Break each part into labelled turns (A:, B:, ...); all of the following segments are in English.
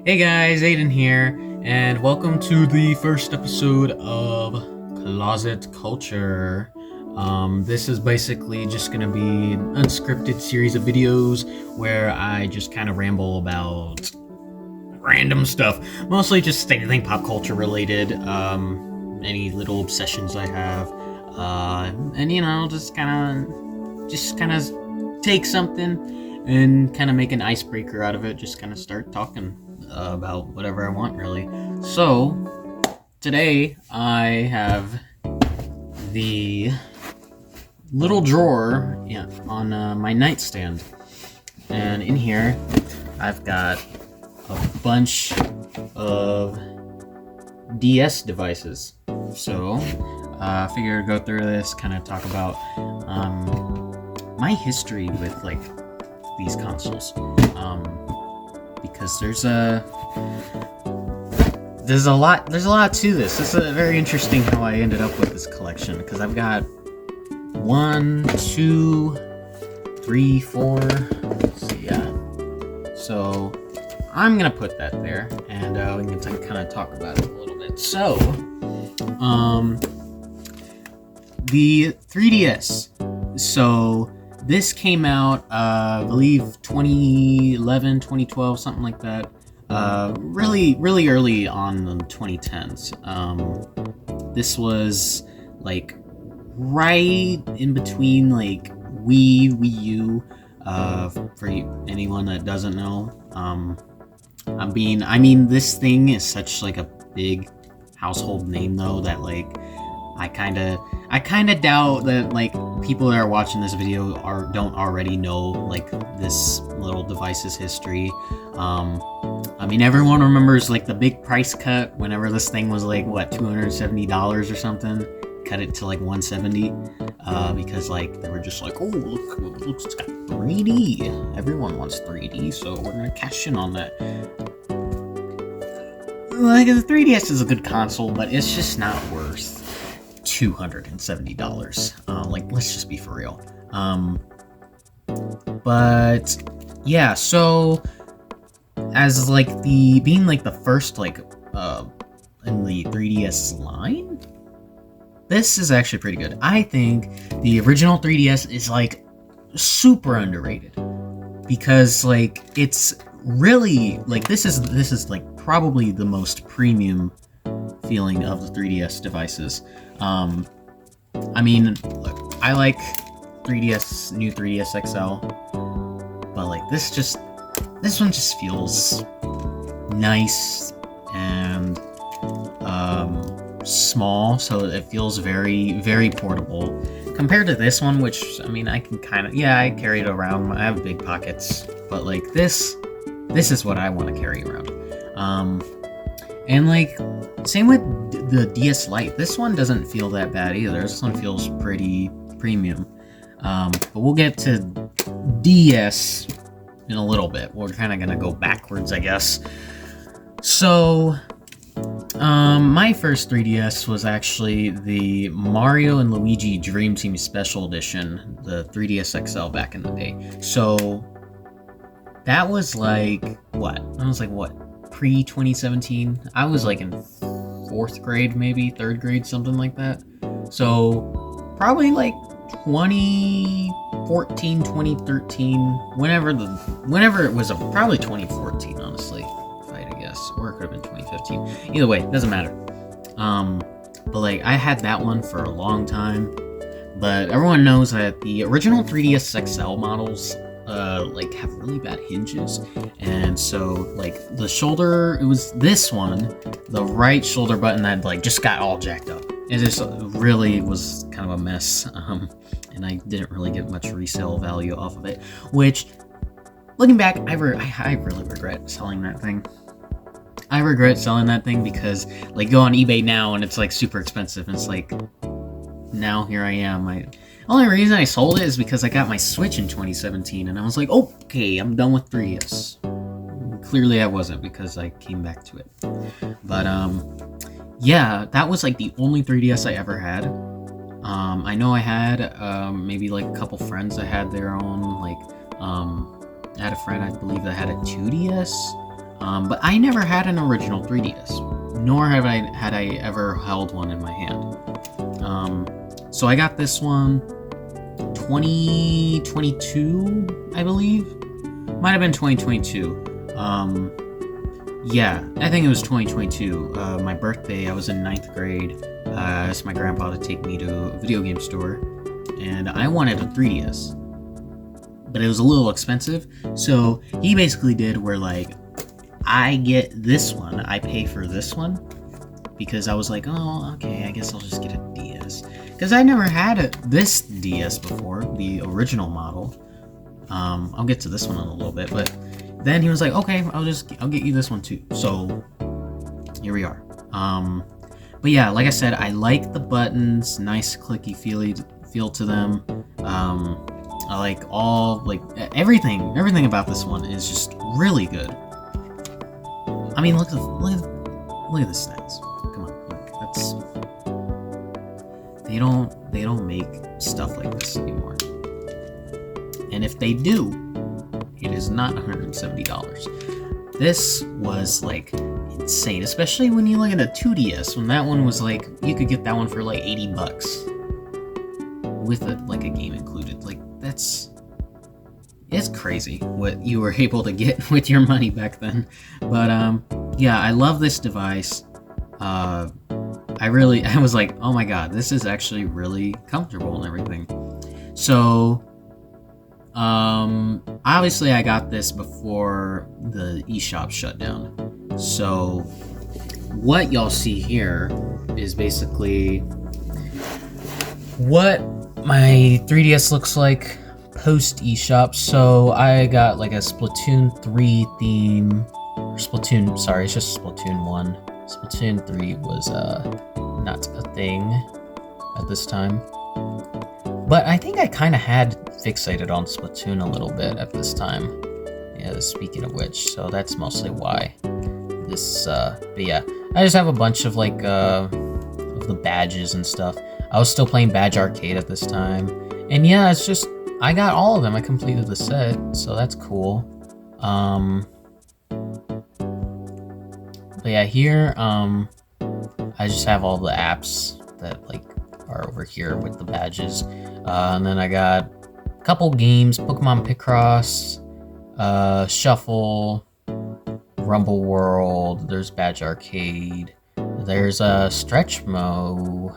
A: Hey guys, Aden here, and welcome to the first episode of Closet Culture. This is basically just gonna be an unscripted series of videos where I just kind of ramble about random stuff, mostly just anything pop culture related, any little obsessions I have, and just kind of take something and kind of make an icebreaker out of it. Just kind of start talking about whatever I want, really. So today I have the little drawer on my nightstand, and in here I've got a bunch of DS devices. So I figured I'd go through this, kind of talk about my history with these consoles, because there's a lot to this. It's very interesting how I ended up with this collection, because I've got 1, 2, 3, 4. Let's see, yeah. So I'm gonna put that there, and we can kind of talk about it a little bit. So, the 3DS. So this came out, I believe 2011, 2012, something like that. Really early on in the 2010s. This was right in between Wii U. For anyone that doesn't know, I mean, this thing is such a big household name though that I kind of doubt that people that are watching this video don't already know this little device's history. I mean, everyone remembers the big price cut whenever this thing was $270 or something. Cut it to $170 because they were just oh, look, it's got 3D. Everyone wants 3D, so we're gonna cash in on that. The 3DS is a good console, but it's just not worth $270. Let's just be for real. But yeah, so as being the first in the 3DS line, this is actually pretty good. I think the original 3DS is super underrated, because it's really this is probably the most premium feeling of the 3DS devices. I mean, look, I like new 3DS XL, but this one just feels nice and small, so it feels very portable compared to this one, which I mean, I can I carry it around. I have big pockets, but this is what I want to carry around. And same with the DS Lite. This one doesn't feel that bad either. This one feels pretty premium. But we'll get to DS in a little bit. We're kind of gonna go backwards, I guess. So, my first 3DS was actually the Mario and Luigi Dream Team Special Edition, the 3DS XL back in the day. So that was what? I was pre-2017. I was in 4th grade, maybe 3rd grade, something like that. So probably 2014, 2013, whenever it was, probably 2014, honestly, if I had to guess, or it could have been 2015. Either way, doesn't matter. But I had that one for a long time, but everyone knows that the original 3DS XL models have really bad hinges, and so the shoulder, it was this one, the right shoulder button that just got all jacked up. It just really was kind of a mess, and I didn't really get much resale value off of it, which, looking back, I really regret selling that thing. I regret selling that thing because go on eBay now and it's super expensive, and it's now here I am. Only reason I sold it is because I got my Switch in 2017, and I was okay, I'm done with 3DS. Clearly I wasn't, because I came back to it. But yeah, that was the only 3DS I ever had. I know I had maybe a couple friends that had their own. I had a friend, I believe, that had a 2DS. But I never had an original 3DS, nor had I ever held one in my hand. So I got this one 2022, I believe. Might have been 2022. Yeah, I think it was 2022. My birthday, I was in 9th grade. I asked my grandpa to take me to a video game store, and I wanted a 3DS. But it was a little expensive, so he basically did where, like, I get this one, I pay for this one, because I was like, oh, okay, I guess I'll just get a DS. Because I never had this DS before, the original model. I'll get to this one in a little bit, but then he was like, okay, I'll get you this one too. So here we are. But yeah, like I said, I like the buttons, nice clicky feel to them. I like everything about this one is just really good. I mean, look at the stats. Come on, look, they don't make stuff like this anymore. And if they do, it is not $170. This was like insane, especially when you look at a 2DS. When that one was like, you could get that one for like $80 with a game included. Like it's crazy what you were able to get with your money back then. But yeah, I love this device. I was like, oh my god, this is actually really comfortable and everything. So obviously I got this before the eShop shut down. So what y'all see here is basically what my 3DS looks like post eShop. So I got like a Splatoon 3 theme. Splatoon, sorry, it's just Splatoon 1. Splatoon 3 was not a thing at this time. But I think I kind of had fixated on Splatoon a little bit at this time. Yeah, speaking of which, so that's mostly why. This, but yeah, I just have a bunch of like, of the badges and stuff. I was still playing Badge Arcade at this time. And yeah, it's just, I got all of them. I completed the set, so that's cool. But yeah, here, I just have all the apps that like are over here with the badges. And then I got a couple games, Pokemon Picross, Shuffle, Rumble World, there's Badge Arcade, there's Stretch Mo,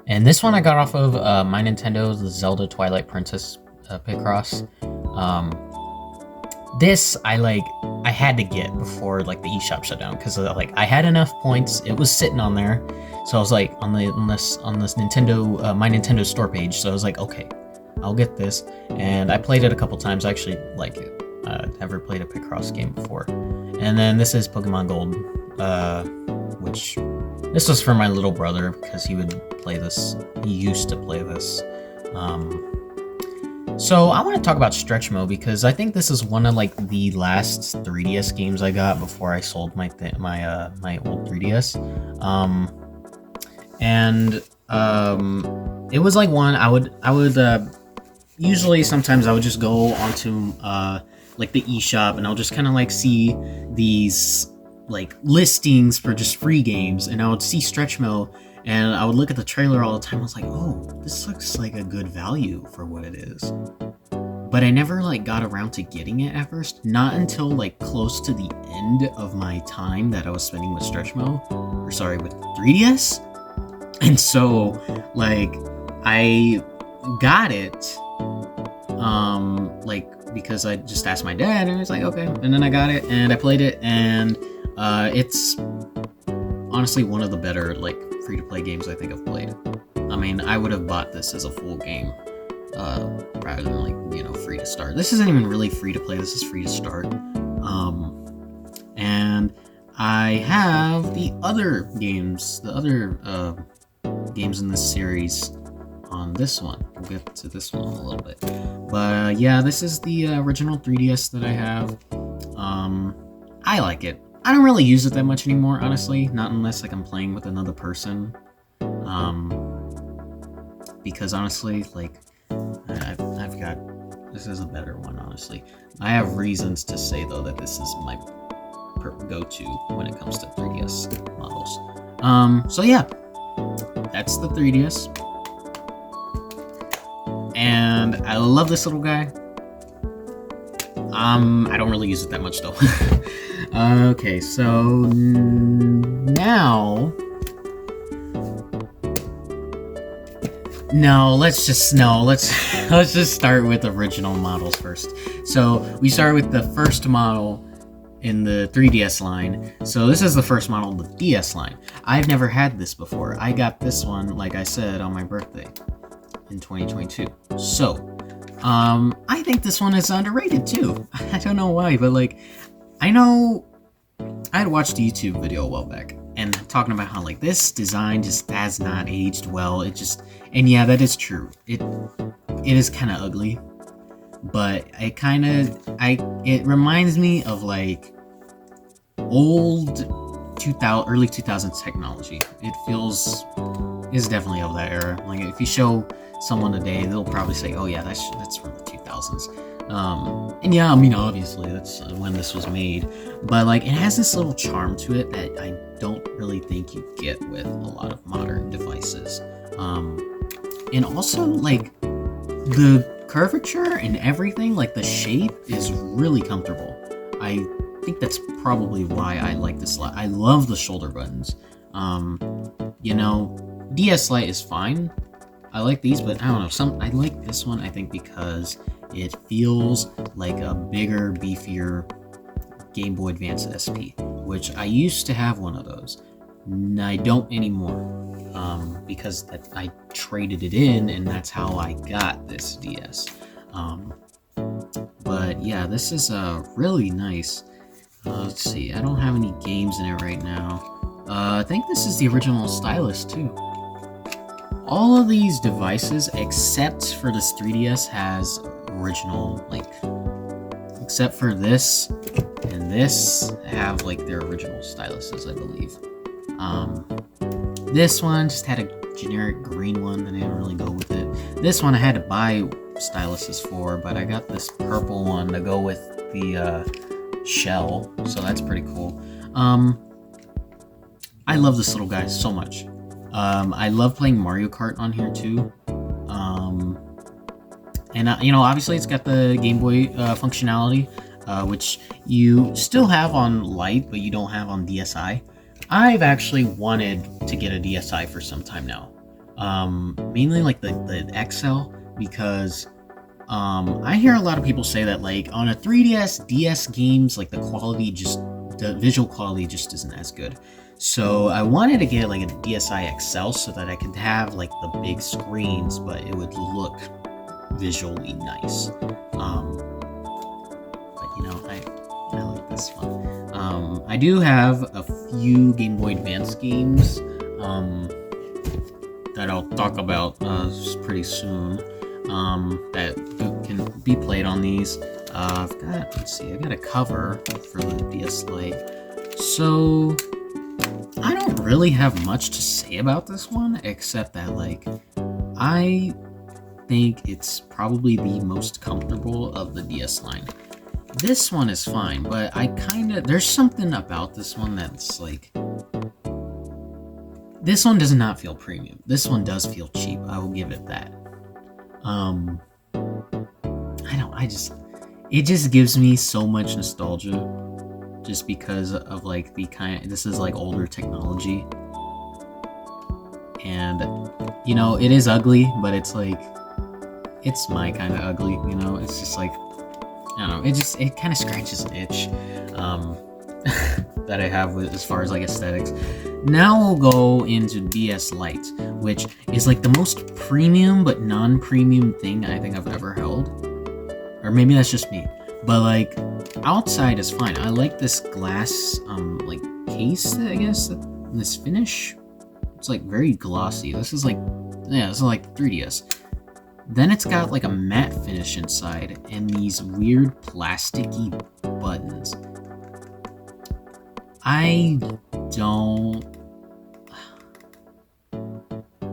A: and this one I got off of My Nintendo, the Zelda Twilight Princess Picross. This I had to get before like the eShop shut down, because like I had enough points, it was sitting on there, so I was like on this Nintendo My Nintendo store page, so I was like, okay, I'll get this, and I played it a couple times. I actually like it. Never played a Picross game before. And then this is Pokemon Gold, which this was for my little brother because he would play this. He used to play this. So I want to talk about Stretch Mo because I think this is one of like the last 3DS games I got before I sold my old 3DS. It was like one I would usually sometimes I would just go onto like the eShop, and I'll just kind of like see these like listings for just free games, and I would see Stretch Mo, and I would look at the trailer all the time. I was like, oh, this looks like a good value for what it is. But I never like got around to getting it at first, not until like close to the end of my time that I was spending with with 3DS. And so like I got it because I just asked my dad, and he was like, okay. And then I got it, and I played it, and it's honestly one of the better like free-to-play games I think I've played. I mean, I would have bought this as a full game rather than like, free to start. This isn't even really free to play, this is free to start. And I have the other games in this series on this one. We'll get to this one in a little bit. But yeah, this is the original 3DS that I have. I like it. I don't really use it that much anymore, honestly. Not unless like I'm playing with another person. Because honestly, like I've got, this is a better one, honestly. I have reasons to say though that this is go-to when it comes to 3DS models. So yeah, that's the 3DS. And I love this little guy. I don't really use it that much though. Okay, so now... let's just start with original models first. So we start with the first model in the 3DS line. So this is the first model of the DS line. I've never had this before. I got this one, like I said, on my birthday in 2022. So I think this one is underrated too. I don't know why, but like, I know I had watched a YouTube video a while back and talking about how like this design just has not aged well. And yeah, that is true. It is kind of ugly, but it reminds me of like old early 2000s technology. Is definitely of that era. Like if you show someone today, they'll probably say, "Oh yeah, that's from the 2000s." And yeah, I mean, obviously that's when this was made, but like it has this little charm to it that I don't really think you get with a lot of modern devices. And also like the curvature and everything, like the shape is really comfortable. I think that's probably why I like this a lot. I love the shoulder buttons. DS Lite is fine. I like these, but I don't know. I like this one, I think, because it feels like a bigger, beefier Game Boy Advance SP, which I used to have one of those. I don't anymore, because I traded it in, and that's how I got this DS. But yeah, this is really nice. Let's see, I don't have any games in it right now. I think this is the original stylus too. All of these devices, except for this 3DS, has original, like, except for this and this, have like their original styluses, I believe. This one just had a generic green one, and I didn't really go with it. This one I had to buy styluses for, but I got this purple one to go with the shell, so that's pretty cool. I love this little guy so much. I love playing Mario Kart on here too. And obviously it's got the Game Boy functionality, which you still have on Lite, but you don't have on DSi. I've actually wanted to get a DSi for some time now. Mainly like the XL, because I hear a lot of people say that like on a 3DS, DS games, like the visual quality just isn't as good. So I wanted to get like a DSi XL so that I could have like the big screens, but it would look visually nice. But I like this one. I do have a few Game Boy Advance games that I'll talk about pretty soon that can be played on these. I got a cover for the DS Lite. So I don't really have much to say about this one, except that like I think it's probably the most comfortable of the DS line. This one is fine, but there's something about this one that's like, this one does not feel premium. This one does feel cheap. I will give it that. It just gives me so much nostalgia, just because of like this is like older technology, and it is ugly, but it's like, it's my kind of ugly, it's just like, I don't know, it kind of scratches an itch that I have as far as like aesthetics. Now we'll go into DS Lite, which is like the most premium but non-premium thing I think I've ever held, or maybe that's just me, but like outside is fine. I like this glass like case, I guess, this finish. It's like very glossy. This is like 3DS. Then it's got like a matte finish inside and these weird plasticky buttons.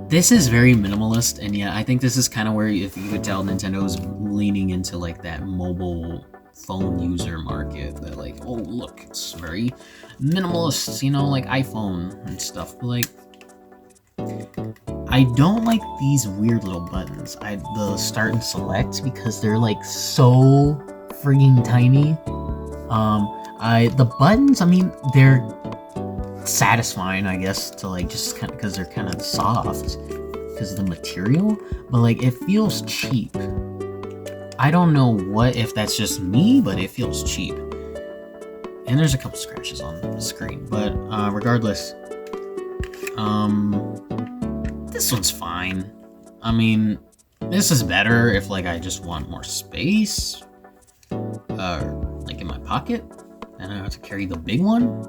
A: This is very minimalist, and yeah, I think this is kind of where, if you could tell, Nintendo is leaning into like that mobile phone user market that like, oh look, it's very minimalist, you know, like iPhone and stuff. But like, I don't like these weird little buttons. The start and select, because they're like so frigging tiny. The buttons, I mean, they're satisfying, I guess, to like just kind of, because they're kind of soft because of the material, but like it feels cheap. I don't know if that's just me, but it feels cheap. And there's a couple scratches on the screen, but regardless, this one's fine. I mean, this is better if like I just want more space, like in my pocket, and I have to carry the big one.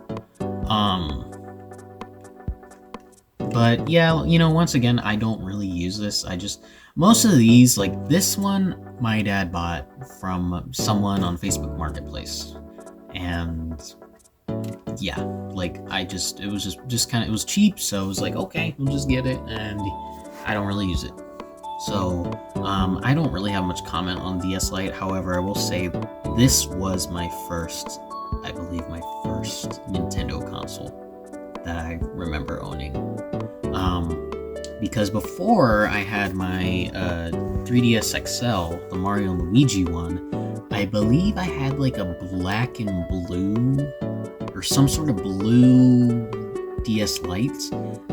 A: But yeah, you know, once again, I don't really use this. Most of these, like this one, my dad bought from someone on Facebook Marketplace. And yeah, like it was cheap. So I was like, okay, we'll just get it. And I don't really use it. So, I don't really have much comment on DS Lite. However, I will say this was my first Nintendo console that I remember owning. Because before I had my 3DS XL, the Mario and Luigi one, I believe I had like a black and blue or some sort of blue DS Lite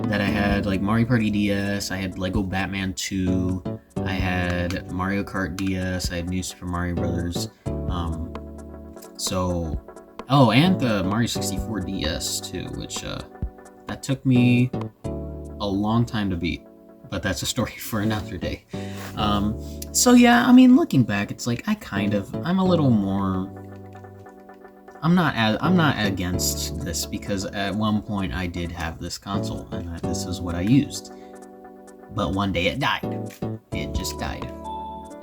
A: that I had, like Mario Party DS, I had Lego Batman 2, I had Mario Kart DS, I had New Super Mario Brothers, and the Mario 64 DS too, which that took me a long time to beat, but that's a story for another day. So yeah, I mean, looking back, it's like I'm a little more. I'm not against this, because at one point I did have this console and this is what I used. But one day it died. It just died.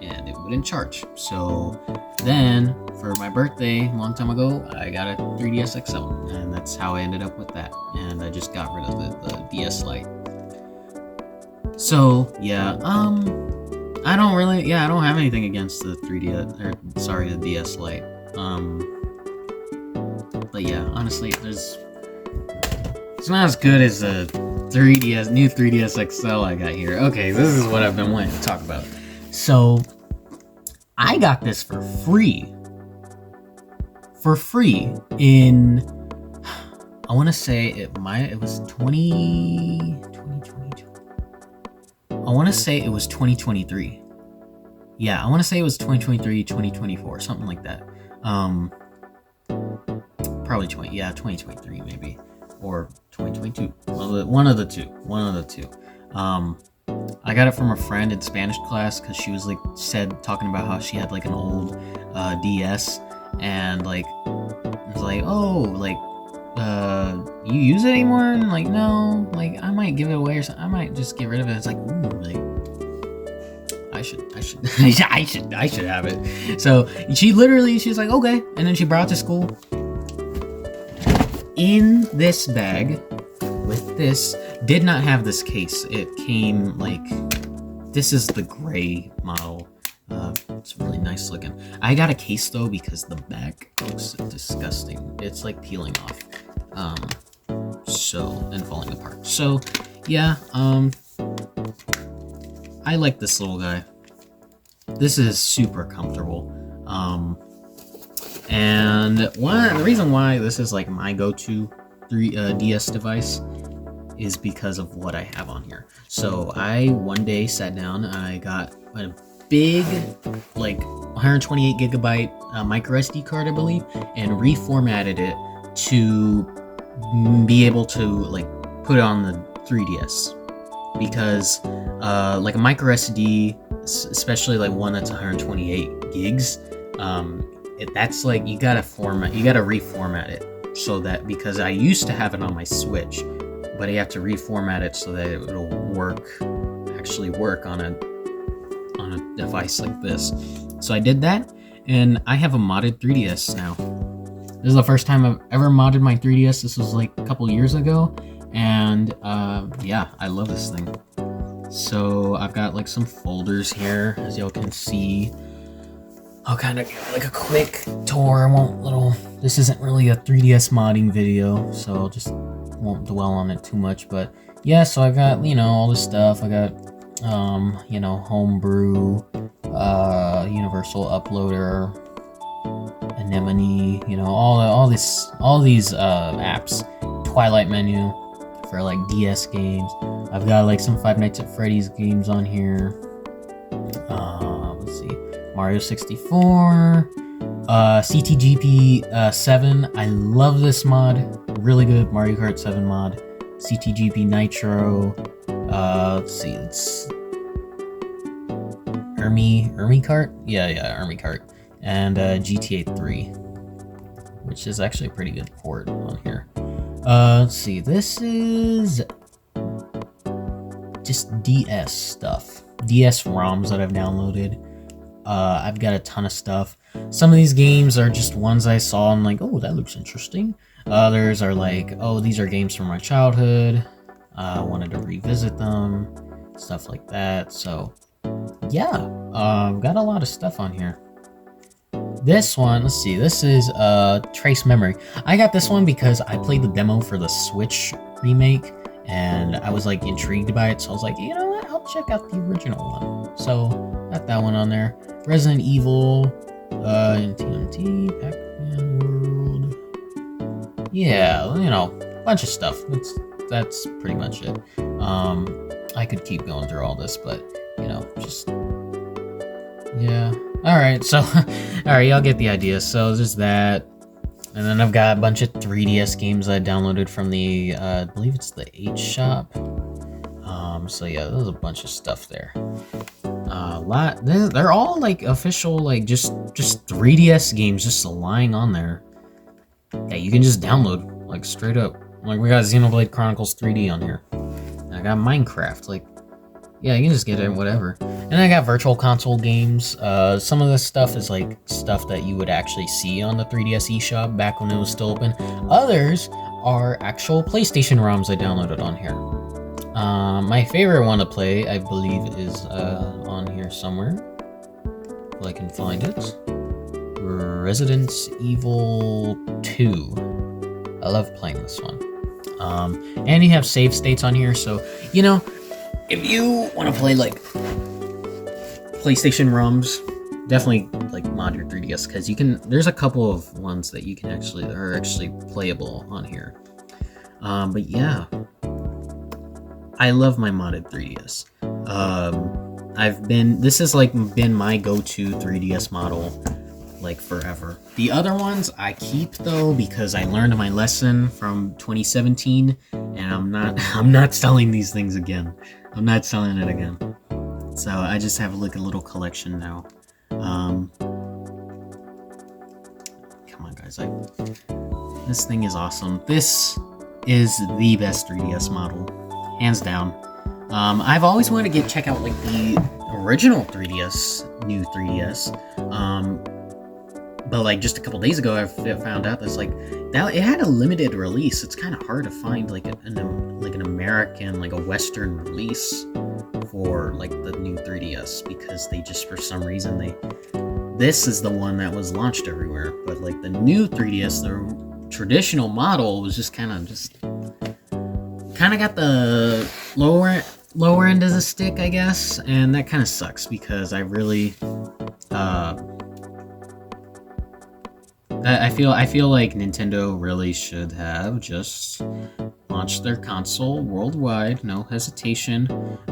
A: And it wouldn't charge. So then, for my birthday a long time ago, I got a 3DS XL. And that's how I ended up with that. And I just got rid of the DS Lite. So, yeah, I don't have anything against the the DS Lite. But yeah, honestly, it's not as good as the new 3DS XL I got here. Okay, this is what I've been wanting to talk about. So, I got this for free. In, I want to say it was 2022. I want to say it was 2023. Yeah, I want to say it was 2023, 2024, something like that. Probably 2023 maybe, or 2022. One of the two. I got it from a friend in Spanish class because she was talking about how she had like an old DS, and like it's like, oh, like you use it anymore? And like, no, like I might give it away or something. I might just get rid of it. It's like, ooh, like I should have it. So she's like, okay, and then she brought it to school. In this bag with this, did not have this case. It came like, this is the gray model. It's really nice looking. I got a case though because the back looks disgusting. It's like peeling off. And falling apart. So yeah, I like this little guy. This is super comfortable. And the reason why this is like my go-to DS device is because of what I have on here. So I one day sat down, I got a big, like 128 gigabyte micro SD card, I believe, and reformatted it to be able to like put it on the 3DS. Because like a micro SD, especially like one that's 128 gigs, that's like you gotta reformat it so that, because I used to have it on my Switch, but I have to reformat it so that it'll actually work on a device like this. So I did that, and I have a modded 3DS now. This is the first time I've ever modded my 3DS. This was like a couple years ago, and yeah, I love this thing. So I've got like some folders here, as y'all can see. I'll kind of give like a quick tour. This isn't really a 3DS modding video, so I'll just won't dwell on it too much. But yeah, so I got, all this stuff. I got, Homebrew, Universal Uploader, Anemone, all these apps. Twilight Menu for like DS games. I've got like some Five Nights at Freddy's games on here. Let's see, Mario 64, CTGP 7. I love this mod. Really good Mario Kart 7 mod. CTGP Nitro. Let's see, it's Ermi Kart? Yeah, Ermi Kart. And GTA 3, which is actually a pretty good port on here. Let's see, this is just DS stuff. DS ROMs that I've downloaded. I've got a ton of stuff. Some of these games are just ones I saw and like, oh, that looks interesting. Others are like, oh, these are games from my childhood. I wanted to revisit them, stuff like that. So, yeah, I've got a lot of stuff on here. This one, let's see, this is Trace Memory. I got this one because I played the demo for the Switch remake, and I was like intrigued by it, so I was like, you know what, I'll check out the original one. So, got that one on there. Resident Evil, TMT, Pac-Man World. Yeah, bunch of stuff. That's pretty much it. I could keep going through all this, but, just... yeah. Alright, so... alright, y'all get the idea. So, there's that. And then I've got a bunch of 3DS games I downloaded from the, I believe it's the H Shop. So yeah, there's a bunch of stuff there. They're all, like, official, like, just 3DS games just lying on there. Yeah, you can just download, like, straight up. Like, we got Xenoblade Chronicles 3D on here. And I got Minecraft, like... yeah, you can just get it, whatever. And I got Virtual Console games. Some of this stuff is like stuff that you would actually see on the 3DS eShop back when it was still open. Others are actual PlayStation ROMs I downloaded on here. My favorite one to play, I believe, is on here somewhere. If I can find it. Resident Evil 2. I love playing this one. And you have save states on here, so, if you want to play, like, PlayStation ROMs, definitely, like, mod your 3DS, because there's a couple of ones that you can that are actually playable on here. But yeah, I love my modded 3DS. This has, like, been my go-to 3DS model, like, forever. The other ones I keep, though, because I learned my lesson from 2017, and I'm not selling these things again. I'm not selling it again. So I just have like a little collection now. Come on, guys. This thing is awesome. This is the best 3DS model, hands down. I've always wanted to check out like the original 3DS, new 3DS. But like just a couple days ago, I found out that's like that it had a limited release. It's kind of hard to find like an American, like a Western release for like the new 3DS, because they just, for some reason, this is the one that was launched everywhere, but like the new 3DS, the traditional model was just kind of got the lower end of the stick, I guess, and that kind of sucks because I really I feel like Nintendo really should have just launched their console worldwide, no hesitation,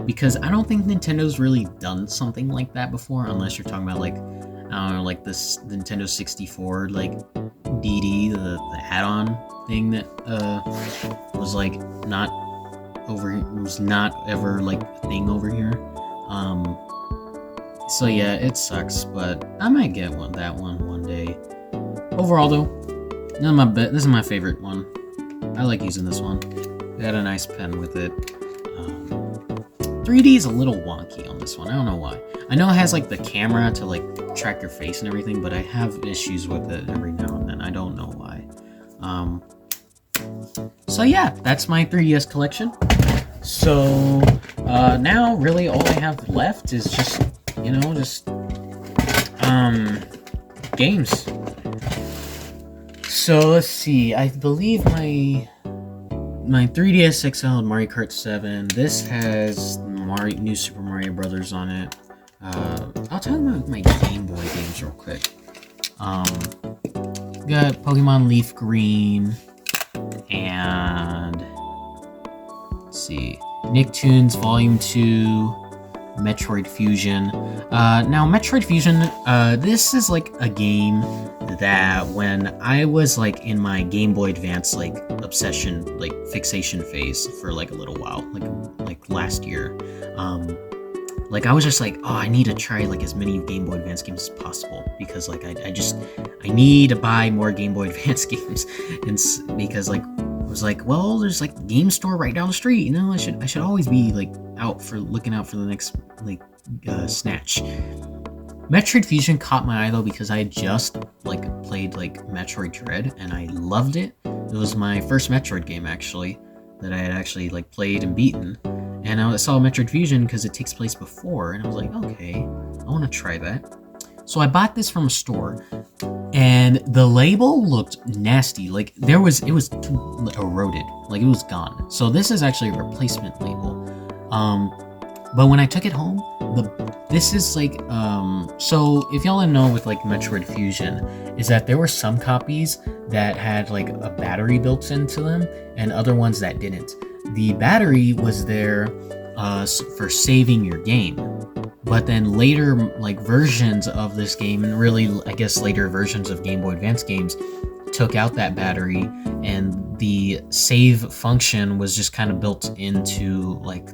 A: because I don't think Nintendo's really done something like that before, unless you're talking about like, I don't know, like this Nintendo 64, like DD, the add-on thing that was like was not ever like a thing over here. So yeah, it sucks, but I might get that one day. Overall, though, this is my favorite one. I like using this one. Got a nice pen with it. 3D is a little wonky on this one. I don't know why. I know it has like the camera to like track your face and everything, but I have issues with it every now and then. I don't know why. So yeah, that's my 3DS collection. So now really all I have left is just games. So let's see. I believe my 3DS XL and Mario Kart 7. This has New Super Mario Brothers on it. I'll tell you about my Game Boy games real quick. Got Pokemon Leaf Green and let's see, Nicktoons Volume 2. Metroid Fusion. Now, Metroid Fusion, this is like a game that when I was like in my Game Boy Advance like obsession, like fixation phase for like a little while, like last year, like I was just like, oh, I need to try like as many Game Boy Advance games as possible because like I need to buy more Game Boy Advance games, and because like I was like, well, there's like a game store right down the street, you know, I should always be like looking out for the next like snatch. Metroid Fusion caught my eye though because I had just like played like Metroid Dread and I loved it. It was my first Metroid game actually that I had actually like played and beaten, and I saw Metroid Fusion because it takes place before, and I was like, okay, I want to try that. So I bought this from a store, and the label looked nasty. Like it was too eroded, like it was gone. So this is actually a replacement label. But when I took it home, this is like so if y'all didn't know with like Metroid Fusion, is that there were some copies that had like a battery built into them, and other ones that didn't. The battery was there for saving your game. But then later, like versions of this game, and really, I guess later versions of Game Boy Advance games, took out that battery, and the save function was just kind of built into like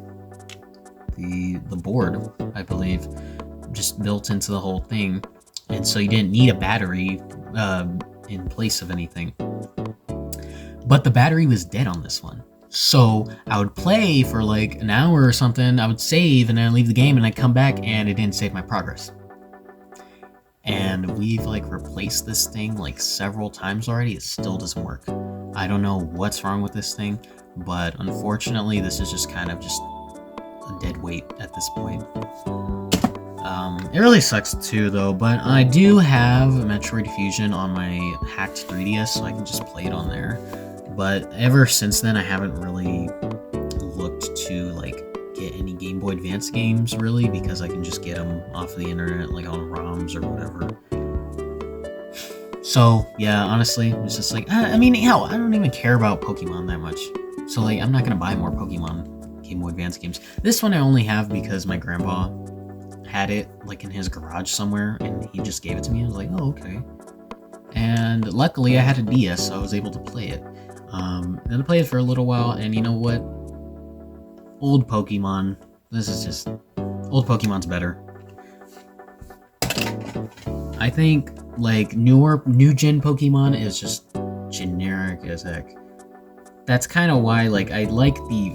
A: the board, I believe, just built into the whole thing, and so you didn't need a battery in place of anything. But the battery was dead on this one. So I would play for like an hour or something, I would save, and then I'd leave the game, and I'd come back, and it didn't save my progress. And we've like replaced this thing like several times already, it still doesn't work. I don't know what's wrong with this thing, but unfortunately this is just kind of just a dead weight at this point. It really sucks too though, but I do have Metroid Fusion on my hacked 3DS, so I can just play it on there. But ever since then, I haven't really looked to like get any Game Boy Advance games really, because I can just get them off the internet, like on ROMs or whatever. So yeah, honestly, it's just like I mean, hell, I don't even care about Pokemon that much. So like, I'm not gonna buy more Pokemon Game Boy Advance games. This one I only have because my grandpa had it like in his garage somewhere, and he just gave it to me. I was like, oh okay. And luckily, I had a DS, so I was able to play it. Then I played it for a little while, and you know what? Old Pokemon. This is just... Old Pokemon's better. I think, like, new-gen Pokemon is just generic as heck. That's kind of why, like, I like the...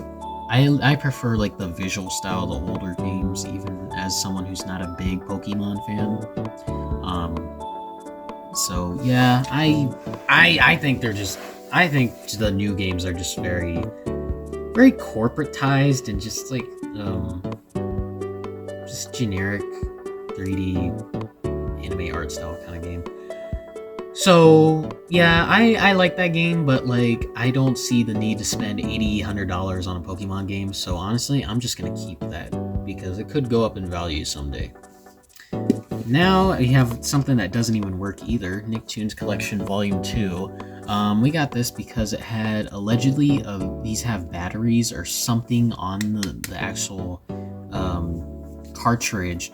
A: I prefer, like, the visual style of the older games, even as someone who's not a big Pokemon fan. So, yeah, I think they're just... I think the new games are just very corporatized and just like just generic 3D anime art style kind of game. So yeah, I like that game, but like I don't see the need to spend $80-$100 on a Pokemon game. So honestly, I'm just gonna keep that because it could go up in value someday. Now we have something that doesn't even work either, Nicktoons Collection Volume 2. We got this because it had allegedly these have batteries or something on the actual cartridge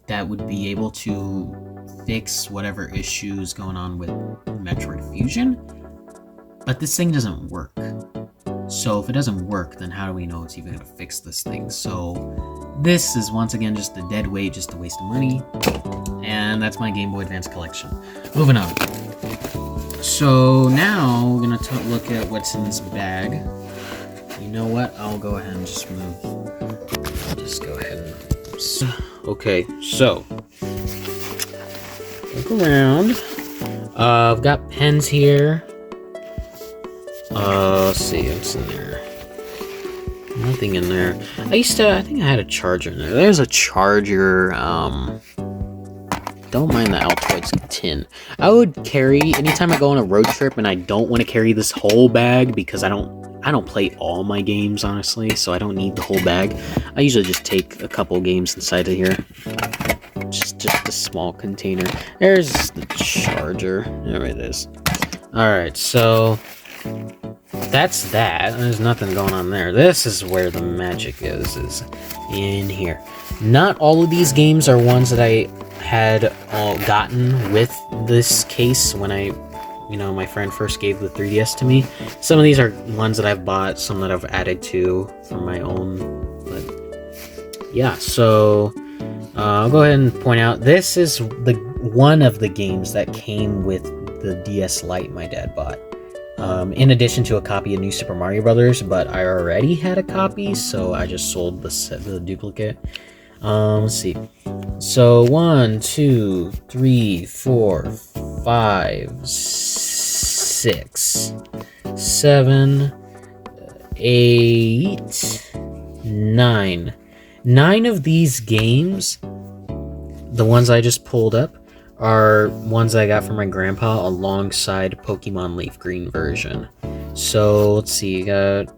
A: that would be able to fix whatever issues going on with Metroid Fusion. But this thing doesn't work. So if it doesn't work, then how do we know it's even going to fix this thing? So this is once again just a dead weight, just a waste of money. And that's my Game Boy Advance collection. Moving on. So now we're going to look at what's in this bag. You know what? I'll go ahead and just move. I'll just go ahead and... Okay, so... Look around. I've got pens here. Let's see what's in there. Nothing in there. I think I had a charger in there. There's a charger, don't mind the Altoids tin. I would carry, anytime I go on a road trip and I don't want to carry this whole bag because I don't play all my games, honestly, so I don't need the whole bag. I usually just take a couple games inside of here. Just a small container. There's the charger. There it is. Alright, so that's that. There's nothing going on there. This is where the magic is in here. Not all of these games are ones that I had gotten with this case when my friend first gave the 3DS to me. Some of these are ones that I've bought, some that I've added to for my own. But yeah, so I'll go ahead and point out this is one of the games that came with the DS Lite my dad bought. In addition to a copy of New Super Mario Brothers, but I already had a copy, so I just sold the duplicate. Let's see. So 1, 2, 3, 4, 5, 6, 7, 8, 9. 9 of these games, the ones I just pulled up, are ones I got from my grandpa alongside Pokemon Leaf Green version. So let's see, you got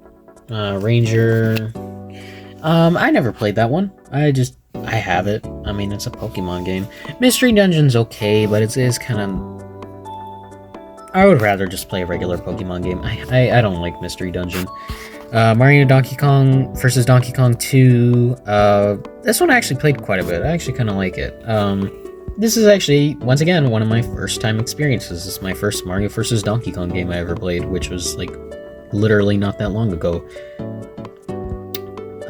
A: Ranger. I never played that one. I have it. I mean, it's a Pokemon game. Mystery Dungeon's okay, but it is kind of... I would rather just play a regular Pokemon game. I don't like Mystery Dungeon. Mario Donkey Kong versus Donkey Kong 2. This one I actually played quite a bit. I actually kind of like it. This is actually, once again, one of my first time experiences. This is my first Mario vs. Donkey Kong game I ever played, which was, like, literally not that long ago.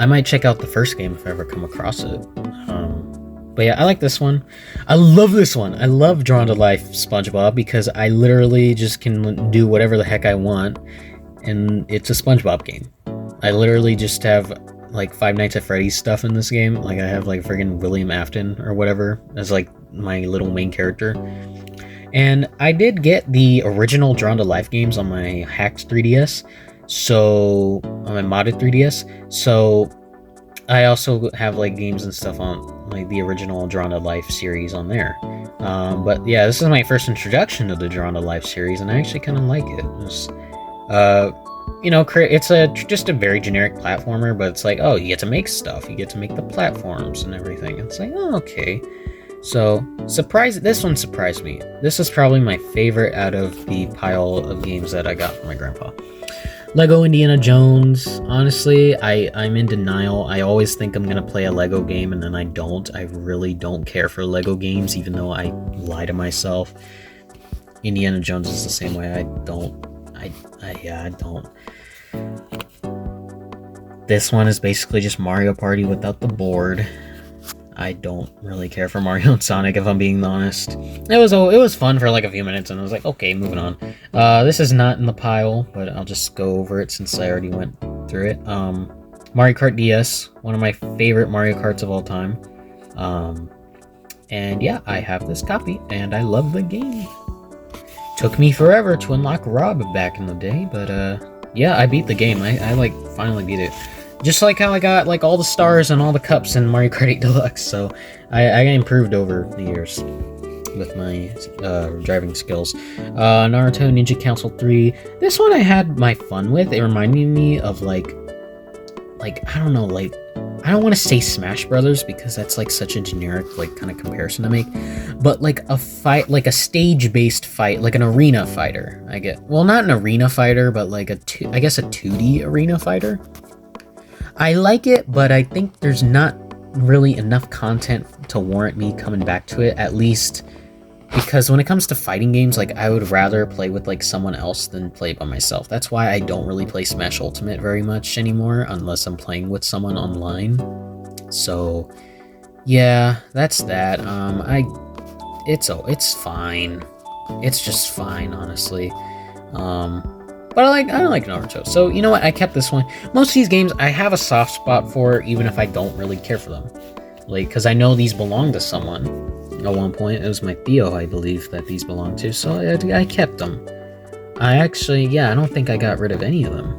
A: I might check out the first game if I ever come across it. But yeah, I like this one. I love this one. I love Drawn to Life SpongeBob because I literally just can do whatever the heck I want, and it's a SpongeBob game. I literally just have like Five Nights at Freddy's stuff in this game. Like I have like friggin' William Afton or whatever as like my little main character. And I did get the original Drawn to Life games on my hacked 3DS, so on my modded 3DS. So I also have like games and stuff on like the original Drawn to Life series on there. But yeah, this is my first introduction to the Drawn to Life series, and I actually kind of like it. It's just a very generic platformer, but it's like, oh, you get to make stuff, you get to make the platforms and everything. It's like, oh, okay. So, this one surprised me. This is probably my favorite out of the pile of games that I got from my grandpa. Lego Indiana Jones. Honestly, I'm in denial. I always think I'm gonna play a Lego game, and then I don't. I really don't care for Lego games, even though I lie to myself. Indiana Jones is the same way. I don't. This one is basically just Mario Party without the board. I don't really care for Mario and Sonic, if I'm being honest. It was fun for like a few minutes, and I was like, okay, moving on. This is not in the pile, but I'll just go over it since I already went through it. Mario Kart DS, one of my favorite Mario Karts of all time. And yeah, I have this copy, and I love the game. Took me forever to unlock Rob back in the day, but yeah, I beat the game. I like finally beat it. Just like how I got like all the stars and all the cups in Mario Kart 8 Deluxe, so I improved over the years with my driving skills. Naruto Ninja Council 3. This one I had my fun with. It reminded me of like I don't know, like I don't want to say Smash Brothers because that's like such a generic like kind of comparison to make, but like a fight, like a stage-based fight, like an arena fighter. Well, not an arena fighter, but like I guess a 2D arena fighter. I like it, but I think there's not really enough content to warrant me coming back to it, at least because when it comes to fighting games, like I would rather play with like someone else than play by myself. That's why I don't really play Smash Ultimate very much anymore unless I'm playing with someone online. So yeah, that's that. It's fine. It's just fine, honestly. But I like Naruto. So, you know what? I kept this one. Most of these games, I have a soft spot for, even if I don't really care for them. Like, because I know these belong to someone. At one point, it was my Theo, I believe, that these belong to. So, I kept them. I don't think I got rid of any of them.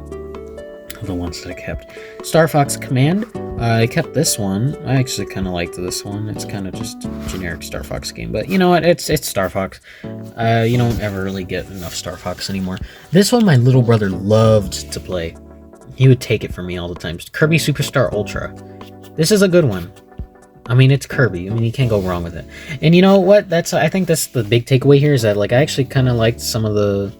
A: The ones that I kept. Star Fox Command. I kept this one. I actually kind of liked this one. It's kind of just a generic Star Fox game, but you know what? It's Star Fox. You don't ever really get enough Star Fox anymore. This one my little brother loved to play. He would take it from me all the time. Kirby Superstar Ultra. This is a good one. I mean, it's Kirby. I mean, you can't go wrong with it. And you know what? I think that's the big takeaway here, is that like I actually kind of liked some of a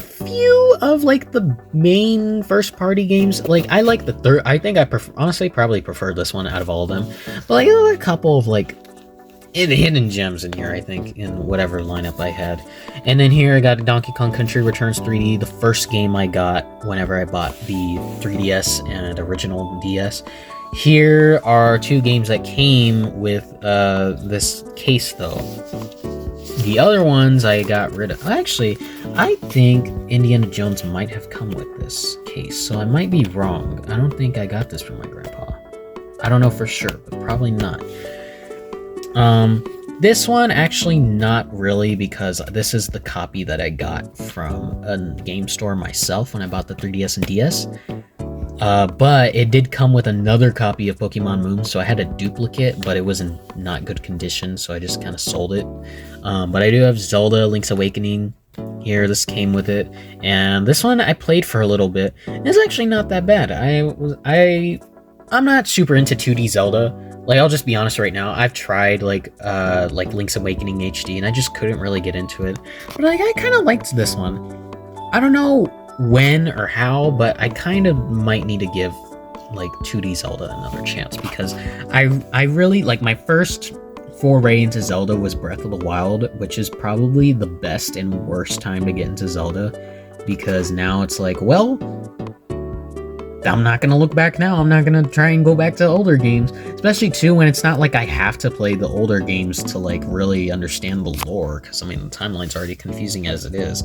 A: few of like the main first party games. Like I like the third. I think I honestly probably preferred this one out of all of them. But like there were a couple of like hidden gems in here, I think, in whatever lineup I had. And then here I got Donkey Kong Country Returns 3D, the first game I got whenever I bought the 3DS and original DS. Here are two games that came with this case, though. The other ones I got rid of. Actually, I think Indiana Jones might have come with this case, so I might be wrong. I don't think I got this from my grandpa. I don't know for sure, but probably not. This one actually not really, because this is the copy that I got from a game store myself when I bought the 3DS and DS. But it did come with another copy of Pokemon Moon, so I had a duplicate, but it was in not good condition, so I just kind of sold it. But I do have Zelda Link's Awakening here. This came with it, and this one I played for a little bit. It's actually not that bad. I'm not super into 2D Zelda. Like, I'll just be honest right now. I've tried like Link's Awakening HD, and I just couldn't really get into it. But like, I kind of liked this one. I don't know when or how, but I kind of might need to give like 2D Zelda another chance, because I really like my first foray into Zelda was Breath of the Wild, which is probably the best and worst time to get into Zelda, because now it's like, well, I'm not gonna look back now. I'm not gonna try and go back to older games, especially too when it's not like I have to play the older games to like really understand the lore, because I mean the timeline's already confusing as it is.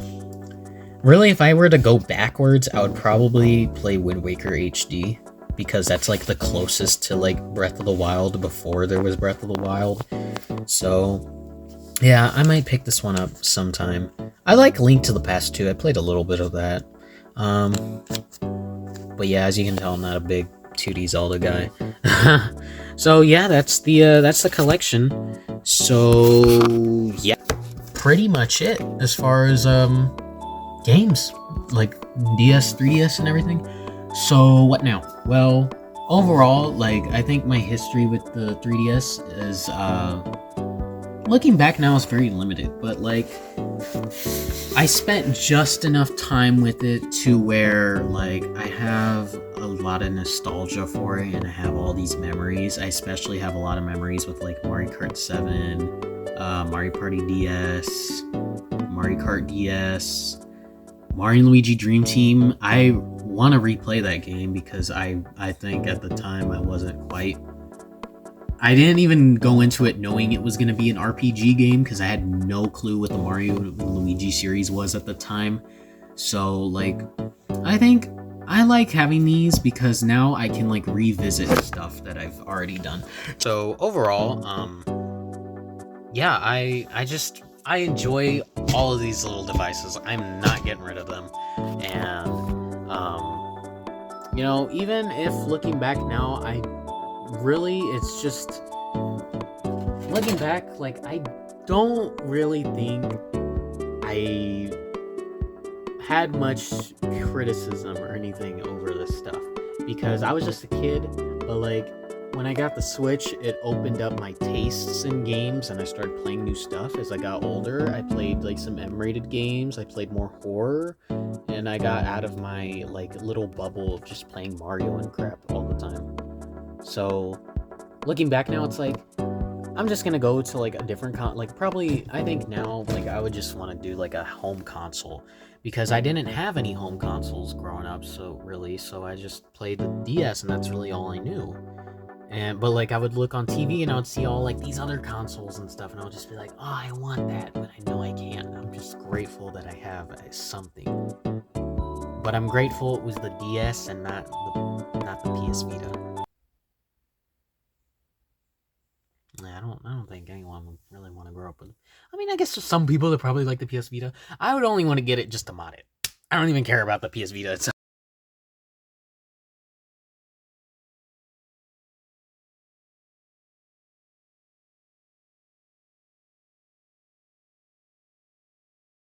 A: Really, if I were to go backwards, I would probably play Wind Waker HD, because that's like the closest to like Breath of the Wild before there was Breath of the Wild. So yeah, I might pick this one up sometime. I like Link to the Past too. I played a little bit of that. But yeah, as you can tell, I'm not a big 2D Zelda guy. So yeah, that's the collection. So yeah, pretty much it as far as games, like DS, 3DS, and everything. So what now? Well, overall, like I think my history with the 3DS is looking back now is very limited, but like I spent just enough time with it to where like I have a lot of nostalgia for it, and I have all these memories. I especially have a lot of memories with like Mario Kart 7, Mario Party DS, Mario Kart DS, Mario and Luigi Dream Team. I want to replay that game because I think at the time I didn't even go into it knowing it was going to be an RPG game, because I had no clue what the Mario and Luigi series was at the time. So like I think I like having these because now I can like revisit stuff that I've already done. So overall, yeah, I enjoy all of these little devices. I'm not getting rid of them. And you know, even if looking back now, it's just looking back, like I don't really think I had much criticism or anything over this stuff, because I was just a kid. But like when I got the Switch, it opened up my tastes in games, and I started playing new stuff. As I got older, I played like some M-rated games, I played more horror, and I got out of my like little bubble of just playing Mario and crap all the time. So looking back now, it's like I'm just gonna go to like a different probably I think now like I would just want to do like a home console, because I didn't have any home consoles growing up, so I just played the DS, and that's really all I knew. But like I would look on TV and I would see all like these other consoles and stuff, and I would just be like, oh, I want that, but I know I can't. I'm just grateful that I have something. But I'm grateful it was the DS and not the PS Vita. I don't think anyone would really want to grow up with it. I mean, I guess there's some people that probably like the PS Vita. I would only want to get it just to mod it. I don't even care about the PS Vita itself.